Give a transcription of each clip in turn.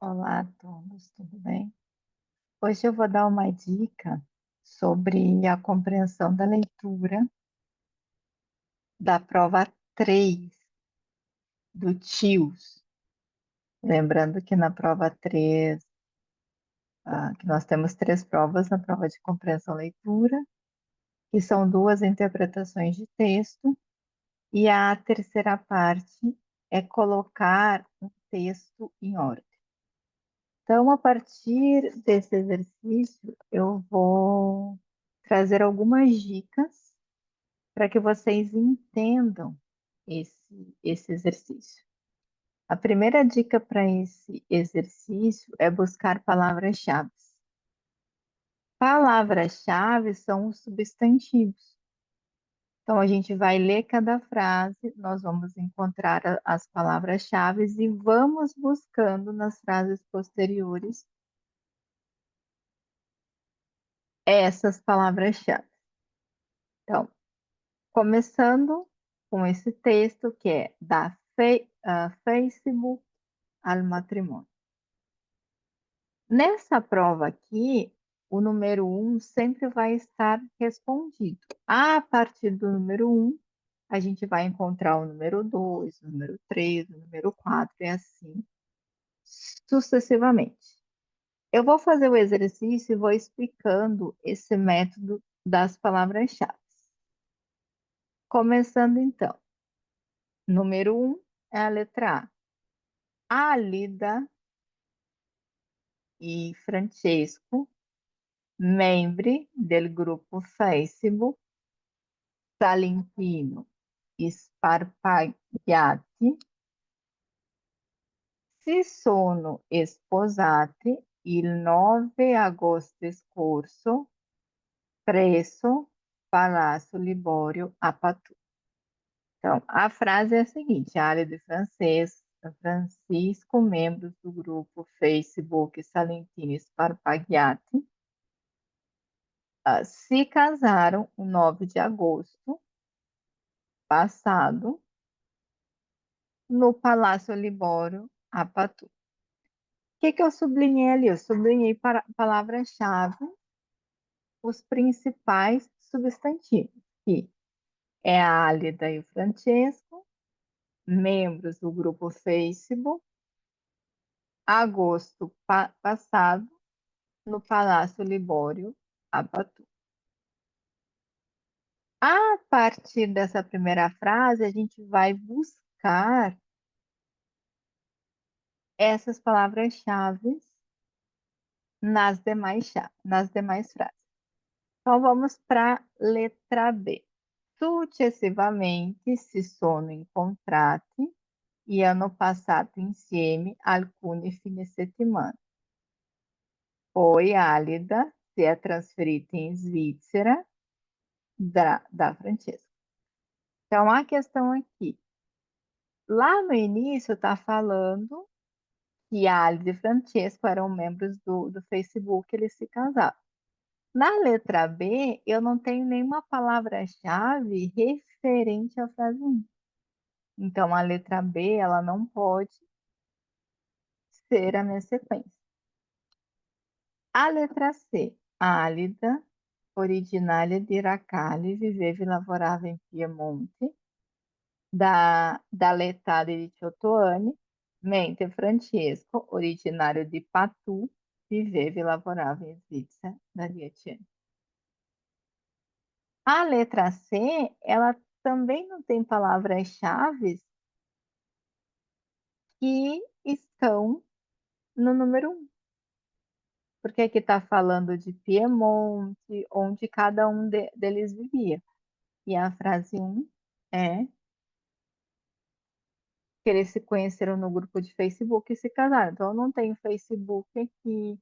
Olá a todos, tudo bem? Hoje eu vou dar uma dica sobre a compreensão da leitura da prova 3 do TIOS. Lembrando que na prova 3, que nós temos 3 provas na prova de compreensão leitura, que são 2 interpretações de texto, e a terceira parte é colocar um texto em ordem. Então, a partir desse exercício, eu vou trazer algumas dicas para que vocês entendam esse exercício. A primeira dica para esse exercício é buscar palavras-chave. Palavras-chave são os substantivos. Então, a gente vai ler cada frase, nós vamos encontrar as palavras-chave e vamos buscando nas frases posteriores essas palavras-chave. Então, começando com esse texto que é Facebook al matrimônio. Nessa prova aqui, o número 1 sempre vai estar respondido. A partir do número 1, a gente vai encontrar o número 2, o número 3, o número 4 e assim sucessivamente. Eu vou fazer o exercício e vou explicando esse método das palavras-chave. Começando então. Número 1 é a letra A. Alida e Francesco, membri del gruppo Facebook Salentino Sparpagliati, si sono sposati il 9 agosto scorso presso Palazzo Liborio a Patu. Então, a frase é a seguinte: Alida e Francisco, membros do grupo Facebook Salentino Sparpagliati, se casaram no 9 de agosto passado no Palácio Libório, a Patu. O que eu sublinhei ali? Eu sublinhei para palavra-chave os principais substantivos, que é a Álida e o Francesco, membros do grupo Facebook, agosto passado, no Palácio Libório, a Patu. A partir dessa primeira frase, a gente vai buscar essas palavras-chave nas demais frases. Então, vamos para a letra B. Successivamente si sono incontrati e hanno passato insieme alcuni fine settimana. Poi Alida si è trasferita in Svizzera da Francesca. Então, a questão aqui. Lá no início está falando que Alida e Francesco eram membros do Facebook, eles se casaram. Na letra B, eu não tenho nenhuma palavra-chave referente à frase 1. Então, a letra B, ela não pode ser a minha sequência. A letra C, Álida, originária di Racali, viveva e lavorava em Piemonte, dall'età di 18 anni, mentre Francesco, originario di Patu, viveva e lavorava em Svizzera da 10 anni. A letra C, ela também não tem palavras-chave que estão no número 1. Porque aqui está falando de Piemonte, onde cada um deles vivia. E a frase 1 é que eles se conheceram no grupo de Facebook e se casaram. Então, eu não tenho Facebook aqui,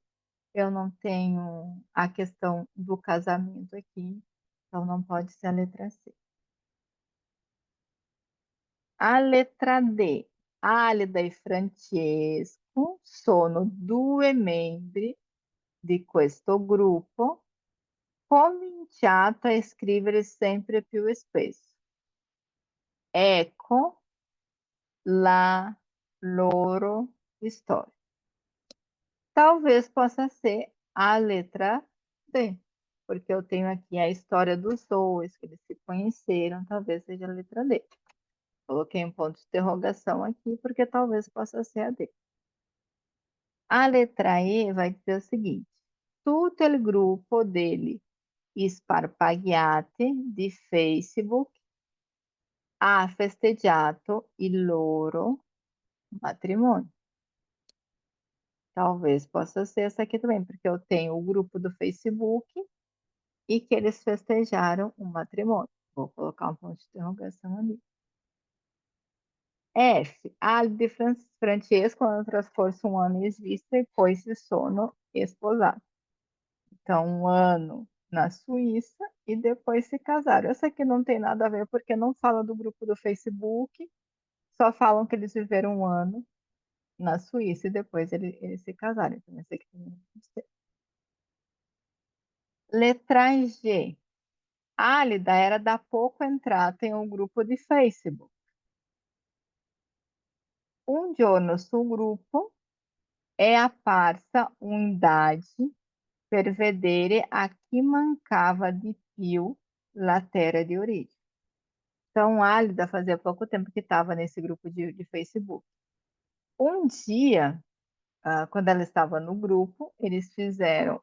eu não tenho a questão do casamento aqui, então não pode ser a letra C. A letra D. Alida e Francesco sono due membri di questo gruppo, cominciato a scrivere sempre più spesso. Ecco la loro storia. Talvez possa ser a letra D, porque eu tenho aqui a história dos dois, que eles se conheceram, talvez seja a letra D. Coloquei um ponto de interrogação aqui, porque talvez possa ser a D. A letra E vai dizer o seguinte: tutto il gruppo degli sparpagliati di Facebook ha festeggiato il loro matrimonio. Talvez possa ser essa aqui também, porque eu tenho o grupo do Facebook e que eles festejaram o matrimônio. Vou colocar um ponto de interrogação ali. F. Ali di Francesco hanno trascorso um ano in Svizzera e poi si sono sposati. Então, um ano na Suíça e depois se casaram. Essa aqui não tem nada a ver porque não fala do grupo do Facebook, só falam que eles viveram um ano na Suíça e depois eles se casaram. Então, essa aqui também não pode ser. Letra G. Álida era da pouco entrata em un gruppo di Facebook. Un giorno sul gruppo è apparsa un'indagine per vedere a chi mancava di più la terra di origine. Então, Álida fazia pouco tempo que estava nesse grupo de Facebook. Um dia, quando ela estava no grupo, eles fizeram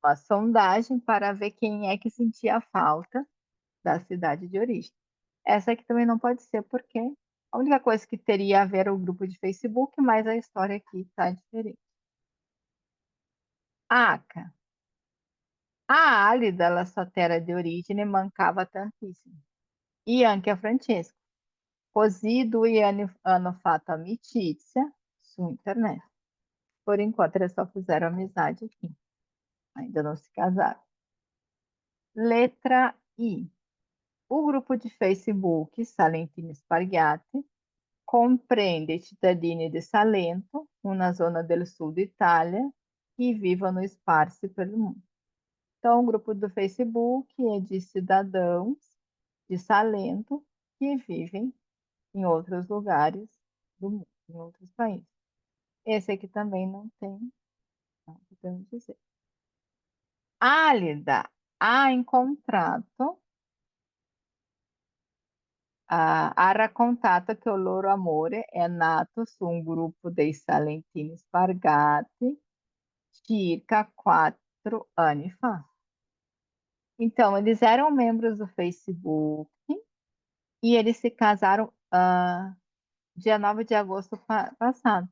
uma sondagem para ver quem é que sentia falta da cidade de origem. Essa aqui também não pode ser, porque a única coisa que teria a ver é o grupo de Facebook, mas a história aqui está diferente. Aca. A Álida, la sua terra di origine, mancava tantissimo. E anche a Francesco. Così due hanno fatto amicizia su internet. Por enquanto, eles só fizeram amizade aqui. Ainda não se casaram. Letra I. O grupo di Facebook Salentini Sparghiati comprende cittadini di Salento, una zona del sul d'Italia, que vivono sparsi pelo mundo. Então, o grupo do Facebook é de cidadãos de Salento que vivem em outros lugares do mundo, em outros países. Esse aqui também não tem, não podemos dizer. Álida ha incontrato, ha raccontato che il loro amore è nato su un gruppo dei salentini spargati circa 4 anni fa. Então, eles eram membros do Facebook e eles se casaram dia 9 de agosto passado.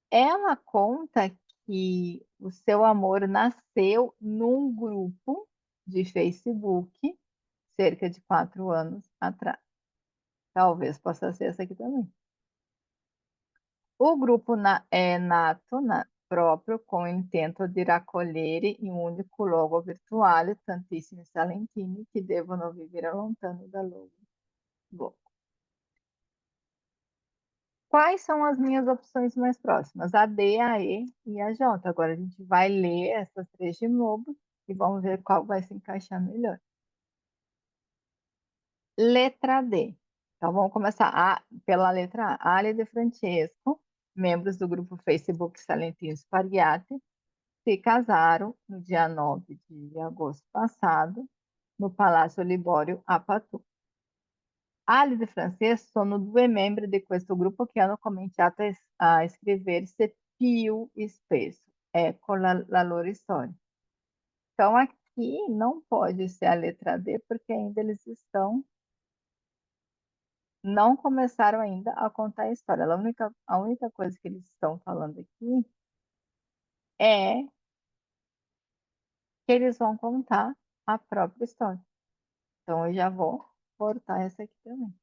Ela conta que o seu amor nasceu num grupo de Facebook cerca de 4 anos atrás. Talvez possa ser essa aqui também. O gruppo è nato proprio con l'intento di raccogliere in un unico luogo virtuale tantissimi salentini che devono vivere lontano dal loro luogo. Quais são as minhas opções mais próximas? A D, a E e a J. Agora a gente vai ler essas três de novo e vamos ver qual vai se encaixar melhor. Letra D. Então vamos começar pela letra A. Ali de Francesco, membros do grupo Facebook Salentino Sparghiati, se casaram no dia 9 de agosto passado, no Palácio Libório, a Patu. Ali di Francesco sono due membri di questo gruppo che hanno cominciato a scriversi più spesso. Ecco la loro storia. Então, aqui não pode ser a letra D, porque ainda eles não começaram ainda a contar a história. A única coisa que eles estão falando aqui é que eles vão contar a própria história. Então, eu já vou cortar essa aqui também.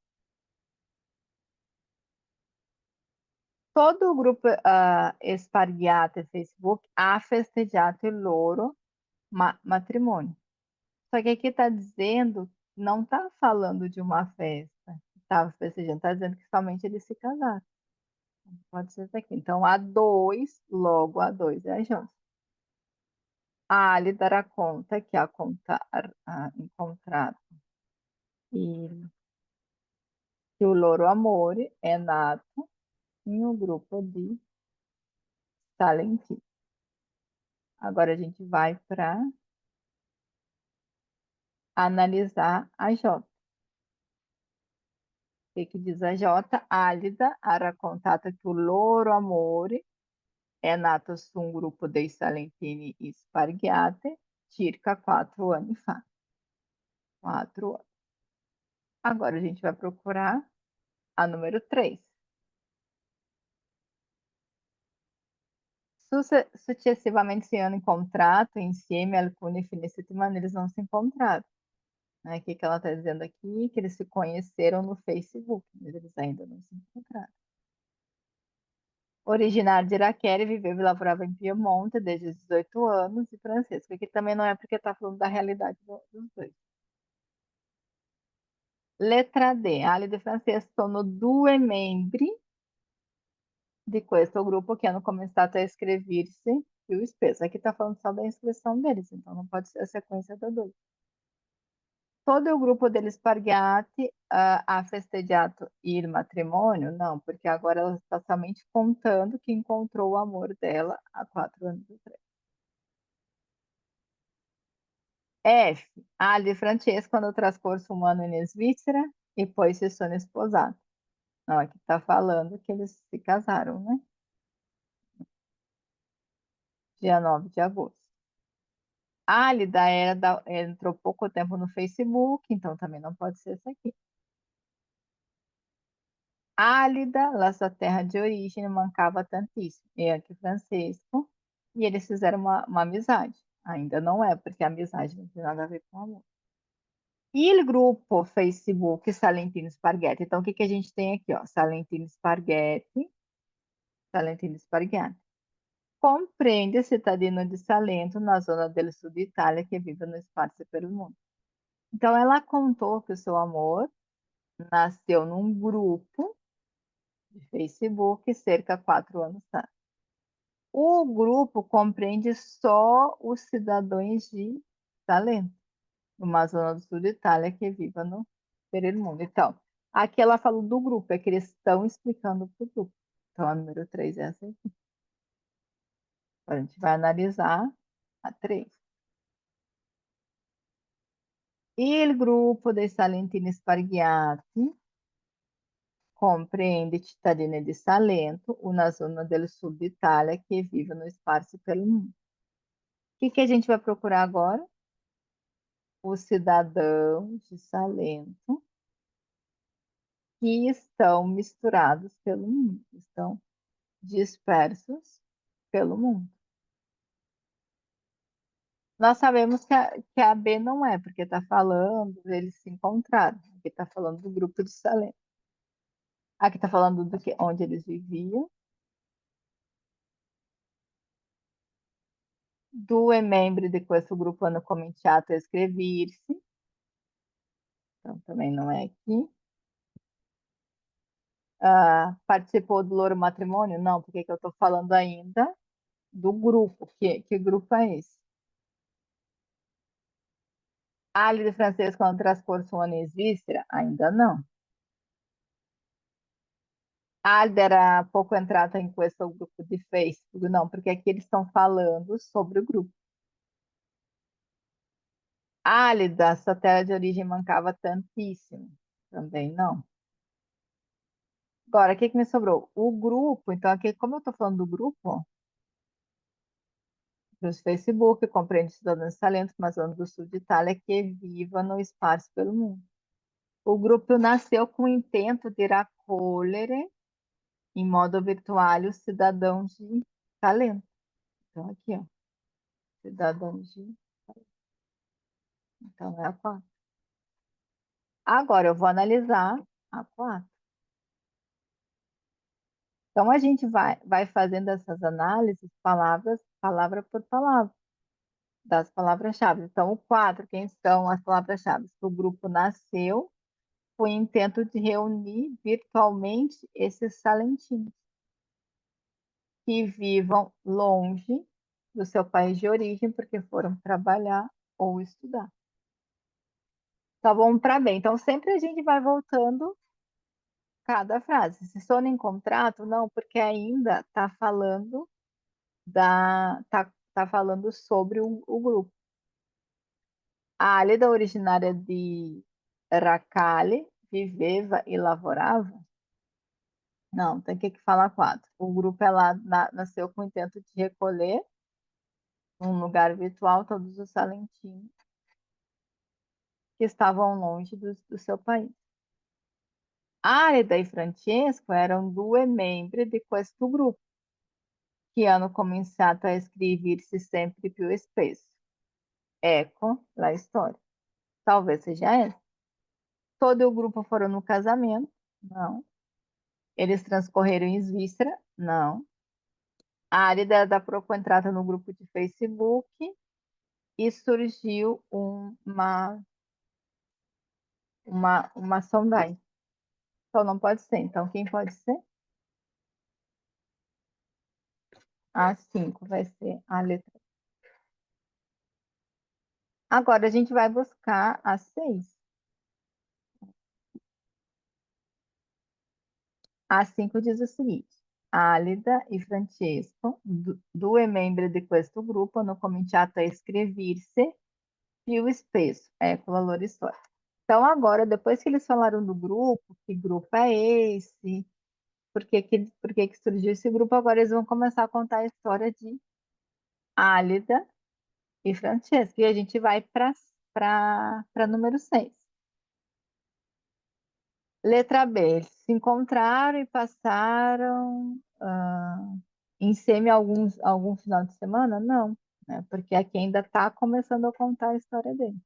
Todo o gruppo Sparghiati Facebook ha festeggiato il loro matrimônio. Só que aqui está dizendo, não está falando de uma festa que estava festejando, está dizendo que somente eles se casaram. Pode ser isso aqui. Então, a 2, logo a 2 é a Jones. A Ali dará conta que a incontrato il, que o loro amore è nato no grupo de Salentino. Agora a gente vai para analisar a J. O que diz a J? Álida ha raccontato che il loro amore è nato su un gruppo dei Salentini Sparghiate circa 4 anni fa. 4 anni. Agora a gente vai procurar a número 3. Successivamente si hanno incontrato insieme alcuni fine settimana, eles não se encontraram. Né? O que ela está dizendo aqui? Que eles se conheceram no Facebook, mas eles ainda não se encontraram. Originário de Iraquere, viveu e lavorava em Piemonte desde os 18 anos, e Francesco. Aqui também não é porque está falando da realidade dos dois. Letra D. Ali de Francesco sono due membri di questo gruppo che hanno cominciato a iscrever-se più spesso. Aqui está falando só da inscrição deles, então não pode ser a sequência da dois. Todo o grupo deles Sparghiati ha festeggiato il matrimonio? Não, porque agora ela está somente contando que encontrou o amor dela há 4 anos atrás. F. Ali e Francesco hanno trascorso um ano in Svizzera e poi si sono sposati. Não, aqui está falando que eles se casaram, né? Dia 9 de agosto. Álida entrou pouco tempo no Facebook, então também não pode ser essa aqui. Álida, la sua terra de origem, mancava tantíssimo. E aqui Francisco, e eles fizeram uma amizade. Ainda não é, porque a amizade não tem nada a ver com amor. Il gruppo Facebook Salentino Sparghetti. Então, o que a gente tem aqui? Ó? Salentino Sparghetti. Salentino Sparghetti. Compreende cidadino de Salento, na zona del sul Itália, que vive no espaço pelo mundo. Então, ela contou que o seu amor nasceu num grupo de Facebook cerca de 4 anos atrás. O grupo compreende só os cidadãos de Salento, numa zona do sul da Itália que viva no mundo. Então, aqui ela falou do grupo, é que eles estão explicando para o grupo. Então, a número 3 é essa aqui. A gente vai analisar a 3. Il gruppo dei Salentini Sparghiati compreende cittadini di Salento, una zona del sud d'Italia que vivono sparsi pelo mundo. O que a gente vai procurar agora? Os cidadãos de Salento que estão misturados pelo mundo, estão dispersos pelo mundo. Nós sabemos que a B não é, porque está falando, eles se encontraram. Aqui está falando do grupo de Salento. Aqui está falando onde eles viviam. Due membri di questo gruppo hanno cominciato a iscrever-se. Então, também não é aqui. Participou do loro matrimônio? Não, porque que eu estou falando ainda do grupo. Que grupo é esse? Ali de Francesco hanno trascorso um ano in Svizzera? Ainda não. Alda era pouco entrata em questo grupo de Facebook? Não, porque aqui eles estão falando sobre o grupo. Álida, sua terra de origem mancava tantíssimo? Também não. Agora, o que me sobrou? O grupo, então aqui, como eu estou falando do grupo, dos Facebook, compreende cidadãos talentos, mas ano do sul de Itália, que viva no espaço pelo mundo. O grupo nasceu com o intento de raccogliere, em modo virtual, os cidadãos de talento. Então, aqui, ó, cidadãos de talento. Então, é a 4. Agora, eu vou analisar a 4. Então, a gente vai fazendo essas análises, palavra por palavra, das palavras-chave. Então, o 4, quem são as palavras-chave? O grupo nasceu com o intento de reunir virtualmente esses salentinos que vivam longe do seu país de origem porque foram trabalhar ou estudar. Então, vamos para bem. Então, sempre a gente vai voltando cada frase. Se sono em contrato, não, porque ainda tá falando sobre o grupo. A Álida, originária de Racale, viveva e lavorava? Não, tem que falar quatro. O grupo ela nasceu com o intento de recolher, num lugar virtual, todos os salentinos que estavam longe do seu país. Álida e Francesco eram due membri di questo gruppo, che hanno cominciato a iscrever-se sempre più spesso. Ecco la storia. Talvez seja essa. Todo o grupo foram no casamento? Não. Eles transcorreram em Svizzera? Não. A Álida da Proco entrada no grupo de Facebook e surgiu uma sondagem. Então não pode ser. Então quem pode ser? A 5 vai ser a letra. Agora a gente vai buscar a 6. A 5 diz o seguinte: Álida e Francesco, due membri di questo gruppo, hanno cominciato a iscrever-se più spesso. Ecco la loro storia. Então, agora, depois que eles falaram do grupo, que grupo é esse, por que surgiu esse grupo, agora eles vão começar a contar a história de Álida e Francesco. E a gente vai para número 6. Letra B. Eles se encontraram e passaram em semi algum final de semana? Não, né? Porque aqui ainda está começando a contar a história dele.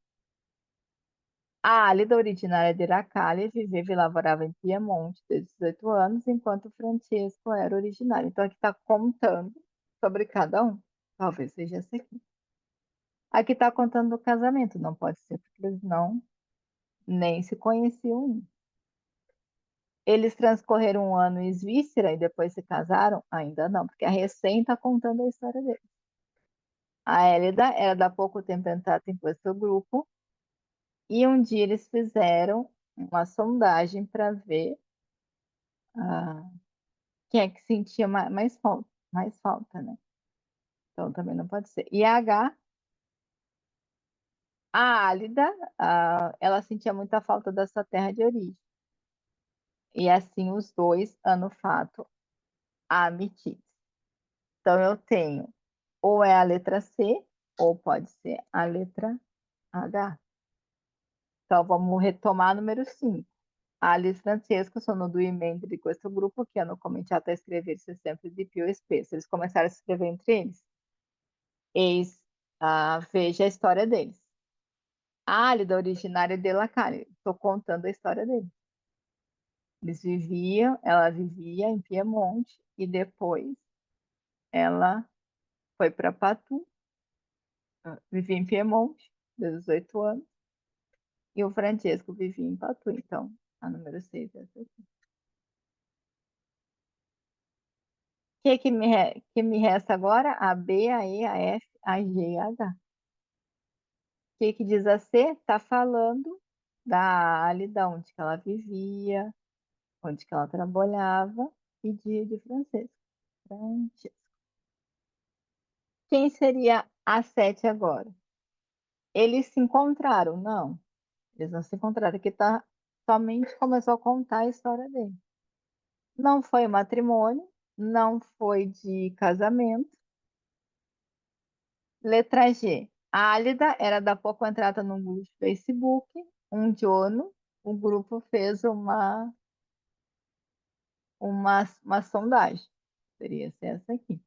A Álida, originária de Iracale, viveva e lavorava em Piemonte desde 18 anos, enquanto Francesco era originário. Então, aqui está contando sobre cada um. Talvez seja esse aqui. Aqui está contando o casamento, não pode ser, porque eles não nem se conheciam ainda. Eles transcorreram um ano em Svícera e depois se casaram? Ainda não, porque a recém está contando a história deles. A Hélida era da pouco tempo entrada em seu grupo e um dia eles fizeram uma sondagem para ver quem é que sentia mais falta, né? Então também não pode ser. E a H, a Álida, ela sentia muita falta da sua terra de origem. E assim os dois, ano fato, amitiz. Então eu tenho ou é a letra C, ou pode ser a letra H. Então vamos retomar número 5. Alice Francesco sono due membri di questo gruppo che hanno cominciato a escrever-se sempre di più e spesso. Eles começaram a escrever entre eles. Veja a história deles. A Álida, originária de Lacane. Estou contando a história deles. Ela vivia em Piemonte e depois ela foi para Patu, vivia em Piemonte, 18 anos, e o Francesco vivia em Patu. Então, a número 6 é essa aqui. O que me resta agora? A B, a E, a F, a G e a H. O que diz a C? Está falando da Álida, onde que ela vivia, onde que ela trabalhava, e de Francesco. Quem seria a 7 agora? Eles se encontraram? Não, eles não se encontraram. Aqui tá, somente começou a contar a história dele. Não foi matrimônio, não foi de casamento. Letra G. A Álida era da pouco entrada no grupo de Facebook. Um giorno, o grupo fez uma sondagem. Seria ser essa aqui.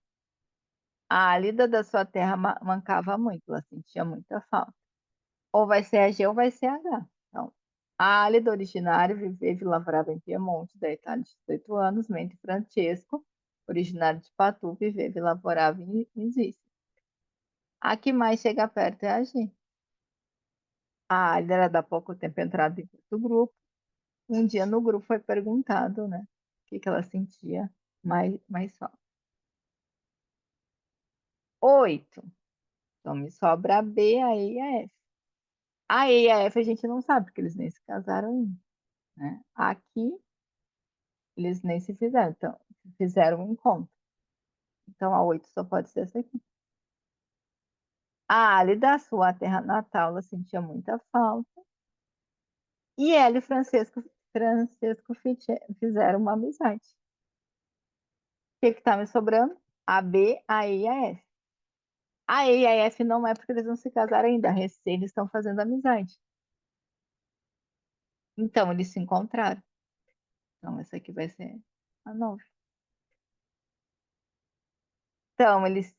A Álida da sua terra mancava muito, ela sentia muita falta. Ou vai ser a G ou vai ser a H. Então, a Álida originária viveu e lavrava em Piemonte, da Itália, de 18 anos, mentre Francesco, originário de Patu, viveu e lavorava em Zícia. A que mais chega perto é a G. A Álida era da pouco tempo entrada em do grupo. Um dia no grupo foi perguntado, né, o que ela sentia mais falta. 8. Então me sobra a B, a E e a F. A E e a F a gente não sabe, porque eles nem se casaram ainda, né? Aqui eles nem se fizeram, então fizeram um encontro. Então a 8 só pode ser essa aqui. A Ali da sua terra natal, ela sentia muita falta. E ela e Francisco fizeram uma amizade. O que está me sobrando? A B, a E e a F. A E e a F não é porque eles não se casaram ainda. Eles estão fazendo amizade. Então, eles se encontraram. Então, essa aqui vai ser a 9. Então, eles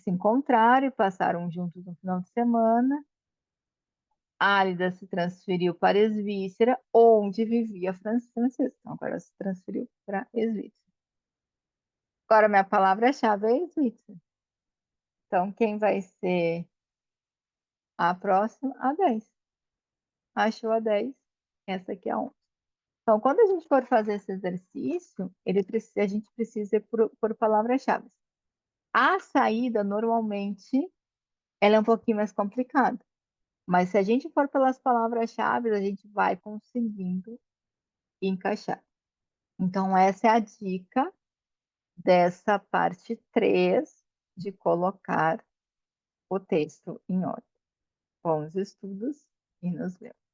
se encontraram e passaram juntos no final de semana. Álida se transferiu para Esvícera, onde vivia Francisco. Então, agora se transferiu para Esvícera. Agora, minha palavra-chave é Esvícera. Então, quem vai ser a próxima? A 10. Achou a 10? Essa aqui é a 11. Então, quando a gente for fazer esse exercício, a gente precisa ir por palavras-chave. A saída, normalmente, ela é um pouquinho mais complicada. Mas se a gente for pelas palavras-chave, a gente vai conseguindo encaixar. Então, essa é a dica dessa parte 3 de colocar o texto em ordem. Bons estudos e nos vemos.